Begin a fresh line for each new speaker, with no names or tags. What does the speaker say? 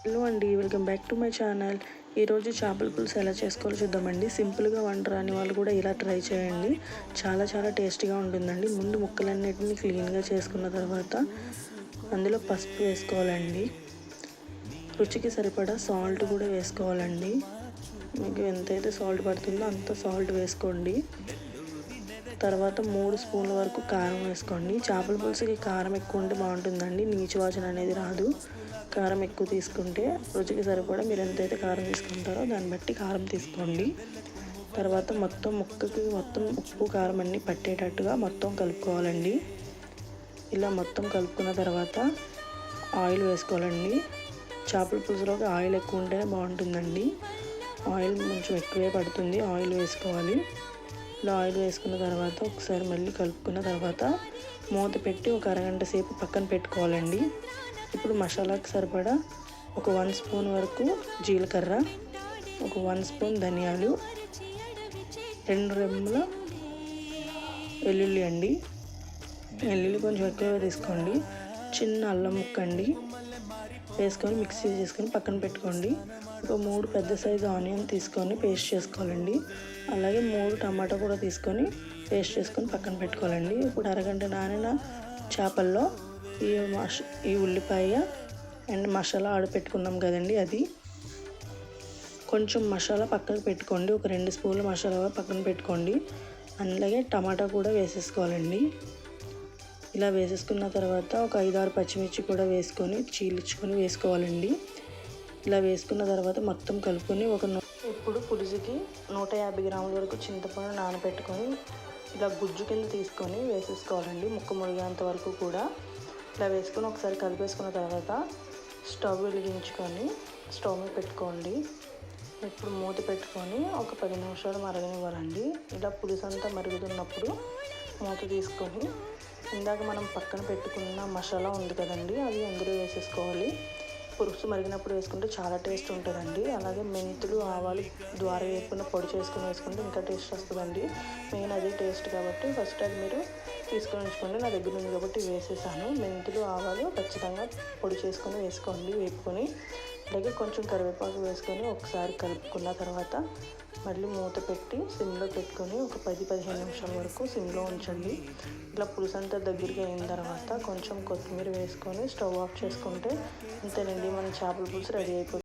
Hello అండి, welcome back to my channel. ఈరోజు చేపల పులుసు ఎలా చేసుకోవాలో చూద్దామండి. సింపుల్గా వంట రాని వాళ్ళు కూడా ఇలా ట్రై చేయండి. చాలా చాలా టేస్టీగా ఉంటుందండి. ముందు ముక్కలన్నిటిని క్లీన్గా చేసుకున్న తర్వాత అందులో పసుపు వేసుకోవాలండి. రుచికి సరిపడా సాల్ట్ కూడా వేసుకోవాలండి. మీకు ఎంతైతే సాల్ట్ పడుతుందో అంత సాల్ట్ వేసుకోండి. తర్వాత 3 స్పూన్ల వరకు కారం వేసుకోండి. చేపల పులుసుకి కారం ఎక్కువ ఉంటే బాగుంటుందండి. నీచు వాసన అనేది రాదు. కారం ఎక్కువ తీసుకుంటే రుచికి సరిపడా మీరు ఎంతైతే కారం తీసుకుంటారో దాన్ని బట్టి కారం తీసుకోండి. తర్వాత ముక్కకి ఉప్పు కారం అన్నీ పట్టేటట్టుగా మొత్తం కలుపుకోవాలండి. ఇలా మొత్తం కలుపుకున్న తర్వాత ఆయిల్ వేసుకోవాలండి. చేపల పులుసులోకి ఆయిల్ ఎక్కువ ఉంటేనే బాగుంటుందండి. ఆయిల్ కొంచెం ఎక్కువే పడుతుంది. ఆయిల్ వేసుకోవాలి. ఇలా ఆయిల్ వేసుకున్న తర్వాత ఒకసారి మళ్ళీ కలుపుకున్న తర్వాత మూత పెట్టి ఒక అరగంట సేపు పక్కన పెట్టుకోవాలండి. ఇప్పుడు మసాలాకి సరిపడా ఒక 1 స్పూన్ వరకు జీలకర్ర, ఒక 1 స్పూన్ ధనియాలు, 2 రెమ్మల వెల్లుల్లి అండి. వెల్లుల్లి కొంచెం ఎక్కువగా తీసుకోండి. చిన్న అల్లం ముక్క అండి వేసుకొని మిక్సీ చేసుకొని పక్కన పెట్టుకోండి. ఒక 3 పెద్ద సైజు ఆనియన్ తీసుకొని పేస్ట్ చేసుకోవాలండి. అలాగే 3 టమాటా కూడా తీసుకొని పేస్ట్ చేసుకొని పక్కన పెట్టుకోవాలండి. ఇప్పుడు అరగంట నానిన చేపల్లో ఈ ఉల్లిపాయ అండ్ మసాలా ఆడపెట్టుకున్నాం కదండి, అది కొంచెం మసాలా పక్కకు పెట్టుకోండి. ఒక 2 స్పూన్ల మసాలా పక్కన పెట్టుకోండి. అలాగే టమాటా కూడా వేసేసుకోవాలండి. ఇలా వేసేసుకున్న తర్వాత ఒక 5-6 పచ్చిమిర్చి కూడా వేసుకొని చీల్చుకొని వేసుకోవాలండి. ఇలా వేసుకున్న తర్వాత మొత్తం కలుపుకొని ఇప్పుడు పులుసుకి 150 గ్రాముల వరకు చింతపండు నానబెట్టుకొని ఇలా గుజ్జు కింద తీసుకొని వేసేసుకోవాలండి. ముక్క మునిగేంత వరకు కూడా ఇలా వేసుకొని ఒకసారి కలిపేసుకున్న తర్వాత స్టవ్ వెలిగించుకొని స్టవ్ మీద పెట్టుకోండి. ఇప్పుడు మూత పెట్టుకొని ఒక 10 నిమిషాలు మరగనివ్వాలండి. ఇలా పులుసు అంతా మరుగుతున్నప్పుడు మూత తీసుకొని ఇందాక మనం పక్కన పెట్టుకున్న మసాలా ఉంది కదండి, అది అందులో వేసేసుకోవాలి. పులుసు మరిగినప్పుడు వేసుకుంటే చాలా టేస్ట్ ఉంటుందండి. అలాగే మెంతులు, ఆవాలు ద్వారా వేపుకున్న పొడి చేసుకుని వేసుకుంటే ఇంకా టేస్ట్ వస్తుందండి. మెయిన్ అదే టేస్ట్ కాబట్టి ఫస్ట్ అది మీరు తీసుకొని ఉంచుకోండి. నా దగ్గర ఉంది కాబట్టి వేసేసాను. మెంతులు, ఆవాలు ఖచ్చితంగా పొడి చేసుకొని వేసుకోండి వేపుకొని. అలాగే కొంచెం కరివేపాకు వేసుకొని ఒకసారి కలుపుకున్న తర్వాత మళ్ళీ మూత పెట్టి సిమ్లో పెట్టుకొని ఒక 10-15 నిమిషాల వరకు సిమ్లో ఉంచండి. ఇలా పులుసు అంతా దగ్గరికి అయిన తర్వాత కొంచెం కొత్తిమీర వేసుకొని స్టవ్ ఆఫ్ చేసుకుంటే అంతేనండి, మన చేపల పులుసు రెడీ అయిపోతుంది.